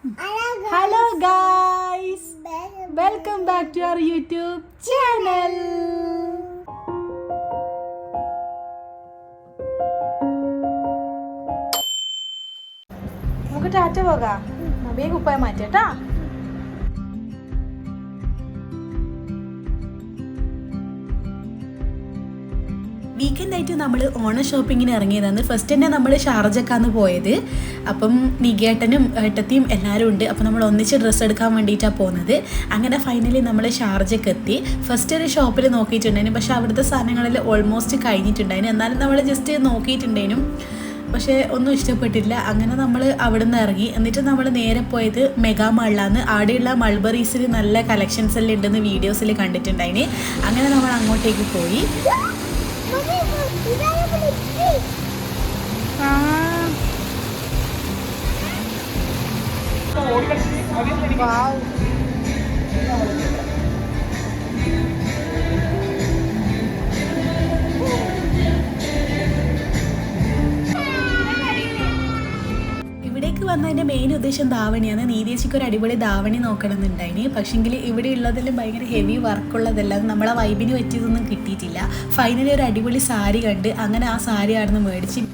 Hello guys, welcome back to our YouTube channel. നമുക്ക് ടാറ്റ പോകാം. വേഗം ഉപ്പായ മാറ്റാ. വീക്കെൻഡ് ആയിട്ട് നമ്മൾ ഓണം ഷോപ്പിങ്ങിന് ഇറങ്ങിയതാണ്. ഫസ്റ്റ് തന്നെ നമ്മൾ ഷാർജക്കാന്ന് പോയത്. അപ്പം നികേട്ടനും ഏട്ടത്തിയും എല്ലാവരും ഉണ്ട്. അപ്പം നമ്മൾ ഒന്നിച്ച് ഡ്രസ്സ് എടുക്കാൻ വേണ്ടിയിട്ടാണ് പോകുന്നത്. അങ്ങനെ ഫൈനലി നമ്മൾ ഷാർജക്ക് എത്തി. ഫസ്റ്റ് ഒരു ഷോപ്പിൽ നോക്കിയിട്ടുണ്ടായിരുന്നു, പക്ഷേ അവിടുത്തെ സാധനങ്ങളിൽ ഓൾമോസ്റ്റ് കഴിഞ്ഞിട്ടുണ്ടായിരുന്നു. എന്നാലും നമ്മൾ ജസ്റ്റ് നോക്കിയിട്ടുണ്ടായിരുന്നു, പക്ഷേ ഒന്നും ഇഷ്ടപ്പെട്ടില്ല. അങ്ങനെ നമ്മൾ അവിടെ നിന്ന് ഇറങ്ങി. എന്നിട്ട് നമ്മൾ നേരെ പോയത് മെഗാ മാളിലാണ്. അവിടെയുള്ള മൾബറീസിൽ നല്ല കളക്ഷൻസ് എല്ലാം ഉണ്ടെന്ന് വീഡിയോസിൽ കണ്ടിട്ടുണ്ടായിന്. അങ്ങനെ നമ്മൾ അങ്ങോട്ടേക്ക് പോയി. ഇവിടേക്ക് വന്നതിൻ്റെ മെയിൻ ഉദ്ദേശം ധാവണിയാണ്. നീതേച്ചിക്ക് ഒരു അടിപൊളി ധാവണി നോക്കണമെന്നുണ്ടായിന്. പക്ഷെങ്കിൽ ഇവിടെ ഉള്ളതെല്ലാം ഭയങ്കര ഹെവി വർക്കുള്ളതെല്ലാം നമ്മളെ വൈബിന് പറ്റിയതൊന്നും കിട്ടിയിട്ടില്ല. ഫൈനലി ഒരു അടിപൊളി സാരി കണ്ട് അങ്ങനെ ആ സാരി ആണെന്ന് മേടിച്ച്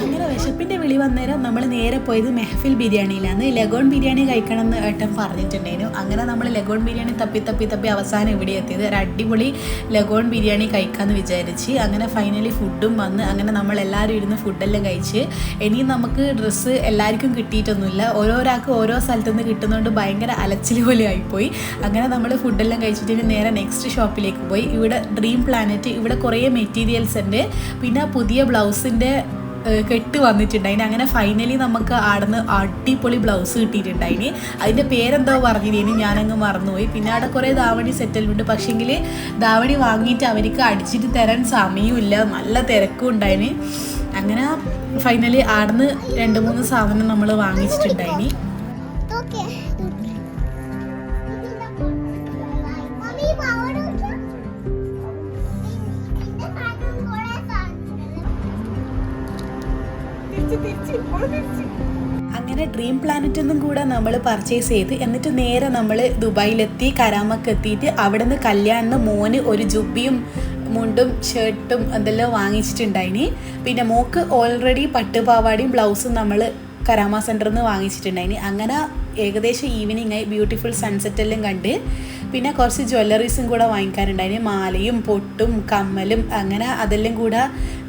അങ്ങനെ വിശപ്പിൻ്റെ വിളി വന്നേരം നമ്മൾ നേരെ പോയത് മെഹഫിൽ ബിരിയാണിയിലാണ്. ലഗോൺ ബിരിയാണി കഴിക്കണം എന്ന് ഏട്ടൻ പറഞ്ഞിട്ടുണ്ടായിരുന്നു. അങ്ങനെ നമ്മൾ ലഗോൺ ബിരിയാണി തപ്പി അവസാനം ഇവിടെ എത്തിയത്. ഒരു അടിപൊളി ലഗോൺ ബിരിയാണി കഴിക്കാമെന്ന് വിചാരിച്ച്. അങ്ങനെ ഫൈനലി ഫുഡും വന്ന് അങ്ങനെ നമ്മൾ എല്ലാവരും ഇരുന്ന് ഫുഡെല്ലാം കഴിച്ച്. ഇനിയും നമുക്ക് ഡ്രസ്സ് എല്ലാവർക്കും കിട്ടിയിട്ടൊന്നുമില്ല. ഓരോരാൾക്ക് ഓരോ സ്ഥലത്തു നിന്ന് കിട്ടുന്നതുകൊണ്ട് ഭയങ്കര അലച്ചിൽ പോലെ ആയിപ്പോയി. അങ്ങനെ നമ്മൾ ഫുഡെല്ലാം കഴിച്ചിട്ട് നേരെ നെക്സ്റ്റ് ഷോപ്പിലേക്ക് പോയി. ഇവിടെ ഡ്രീം പ്ലാനറ്റ്, ഇവിടെ കുറേ മെറ്റീരിയൽസ് ഉണ്ട്. പിന്നെ പുതിയ ബ്ലൗസിൻ്റെ കെട്ട് വന്നിട്ടുണ്ടായിന്. അങ്ങനെ ഫൈനലി നമുക്ക് ആടുന്ന് അടിപൊളി ബ്ലൗസ് കിട്ടിയിട്ടുണ്ടായിന്. അതിൻ്റെ പേരെന്തോ പറഞ്ഞിരുന്നു, ഞാനങ്ങ് മറന്നുപോയി. പിന്നെ അവിടെ കുറേ ധാവണി സെറ്റലുണ്ട്. പക്ഷേങ്കിൽ ധാവണി വാങ്ങിയിട്ട് അവർക്ക് അടിച്ചിട്ട് തരാൻ സമയമില്ല, നല്ല തിരക്കും ഉണ്ടായിന്. അങ്ങനെ ഫൈനലി ആടുന്ന് 2-3 സാധനം നമ്മൾ വാങ്ങിച്ചിട്ടുണ്ടായിന്. അങ്ങനെ ഡ്രീം പ്ലാനറ്റൊന്നും കൂടെ നമ്മൾ പർച്ചേസ് ചെയ്ത് എന്നിട്ട് നേരെ നമ്മൾ ദുബായിലെത്തി. കരാമക്ക് എത്തിയിട്ട് അവിടെ നിന്ന് കല്യാണിന് മോന് ഒരു ജുബിയും മുണ്ടും ഷർട്ടും എന്തെല്ലാം വാങ്ങിച്ചിട്ടുണ്ടായിന്. പിന്നെ മോക്ക് ഓൾറെഡി പട്ടുപാവാടിയും ബ്ലൗസും നമ്മൾ കരാമ സെൻറ്ററിൽ നിന്ന് വാങ്ങിച്ചിട്ടുണ്ടായിന്. അങ്ങനെ ഏകദേശം ഈവനിങ് ആയി. ബ്യൂട്ടിഫുൾ സൺസെറ്റ് എല്ലാം കണ്ട്. പിന്നെ കുറച്ച് ജ്വല്ലറീസും കൂടെ വാങ്ങിക്കാനുണ്ടായിന്. മാലയും പൊട്ടും കമ്മലും അങ്ങനെ അതെല്ലാം കൂടെ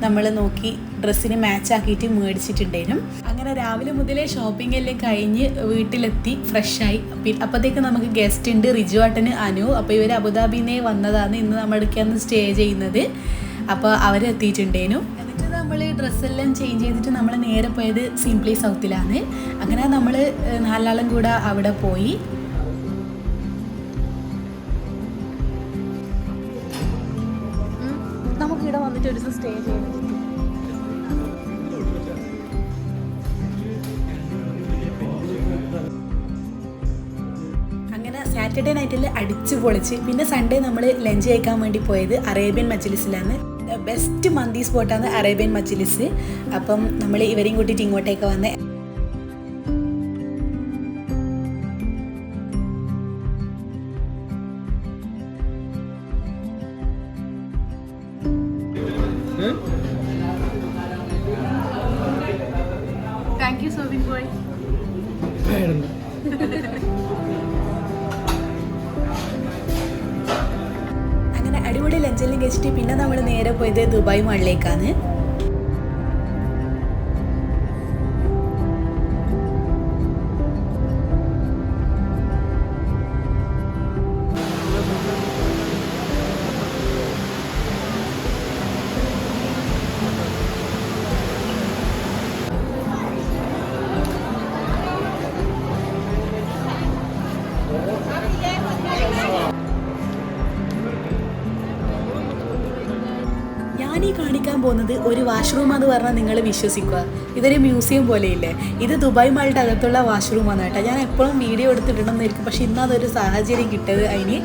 നമ്മൾ നോക്കി ഡ്രസ്സിന് മാച്ചാക്കിയിട്ട് മേടിച്ചിട്ടുണ്ടായിരുന്നു. അങ്ങനെ രാവിലെ മുതലേ ഷോപ്പിംഗ് എല്ലാം കഴിഞ്ഞ് വീട്ടിലെത്തി ഫ്രഷായി. അപ്പോഴത്തേക്ക് നമുക്ക് ഗസ്റ്റ് ഉണ്ട്, റിജു ഏട്ടന് അനു. അപ്പോൾ ഇവർ അബുദാബിന്നേ വന്നതാണ്. ഇന്ന് നമ്മളിടയ്ക്കാണ് സ്റ്റേ ചെയ്യുന്നത്. അപ്പോൾ അവരെത്തിയിട്ടുണ്ടേനു. എന്നിട്ട് നമ്മൾ ഡ്രസ്സെല്ലാം ചേഞ്ച് ചെയ്തിട്ട് നമ്മൾ നേരെ പോയത് സിംപ്ലി സൗത്തിലാണ്. അങ്ങനെ നമ്മൾ 4 ആളും കൂടെ അവിടെ പോയി. നമുക്ക് ഇവിടെ വന്നിട്ട് ഒരു ദിവസം സ്റ്റേ ചെയ്യാൻ. അങ്ങനെ സാറ്റർഡേ നൈറ്റിൽ അടിച്ചു പൊളിച്ച്. പിന്നെ സൺഡേ നമ്മൾ ലഞ്ച് കഴിക്കാൻ വേണ്ടി പോയത് അറേബ്യൻ മജ്ലിസിലാണ്. ബെസ്റ്റ് മന്തി സ്പോട്ടാണ് അറേബ്യൻ മജ്ലിസ്. അപ്പം നമ്മൾ ഇവരെയും കൂട്ടിയിട്ട് ഇങ്ങോട്ടേക്ക് വന്ന് താങ്ക് യു സർവിംഗ് ബോയ്. അങ്ങനെ അടിപൊളി ലഞ്ചെല്ലാം കഴിച്ചിട്ട് പിന്നെ നമ്മൾ നേരെ പോയത് ദുബായ് മാളിലേക്കാണ്. ഞാൻ ഇനി കാണിക്കാൻ പോകുന്നത് ഒരു വാഷ്റൂം എന്ന് പറഞ്ഞാൽ നിങ്ങൾ വിശ്വസിക്കുക, ഇതൊരു മ്യൂസിയം പോലെയില്ലേ. ഇത് ദുബായ് മാളിൻ്റെ അകത്തുള്ള വാഷ്റൂമാണ് കേട്ടോ. ഞാൻ എപ്പോഴും വീഡിയോ എടുത്തിട്ടുണ്ടെന്നായിരിക്കും, പക്ഷെ ഇന്ന് അതൊരു സാഹചര്യം കിട്ടിയത് അതിന്.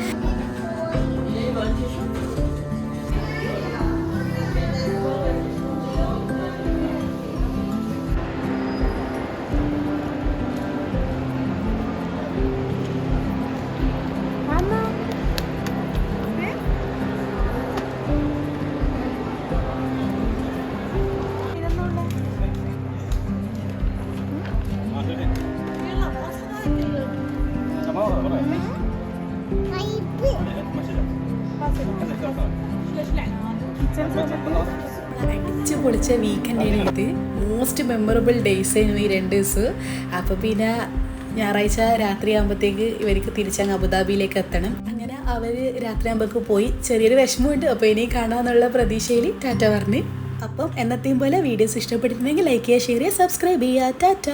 അടിച്ച് പൊളിച്ച വീക്കെൻഡാണ് ഇത്. മോസ്റ്റ് മെമ്മറബിൾ ഡേയ്സ് ആയിരുന്നു ഈ 2 ദിവസം. അപ്പോൾ പിന്നെ ഞായറാഴ്ച രാത്രിയാകുമ്പോഴത്തേക്ക് ഇവർക്ക് തിരിച്ചങ്ങ് അബുദാബിയിലേക്ക് എത്തണം. അങ്ങനെ അവർ രാത്രിയാകുമ്പോഴേക്ക് പോയി. ചെറിയൊരു വിഷമമുണ്ട്. അപ്പോൾ ഇനി കാണാമെന്നുള്ള പ്രതീക്ഷയിൽ ടാറ്റ പറഞ്ഞ്. അപ്പം എന്നത്തെയും പോലെ വീഡിയോസ് ഇഷ്ടപ്പെട്ടിട്ടുണ്ടെങ്കിൽ ലൈക്ക് ചെയ്യുക, ഷെയർ ചെയ്യുക, സബ്സ്ക്രൈബ് ചെയ്യുക. ടാറ്റ.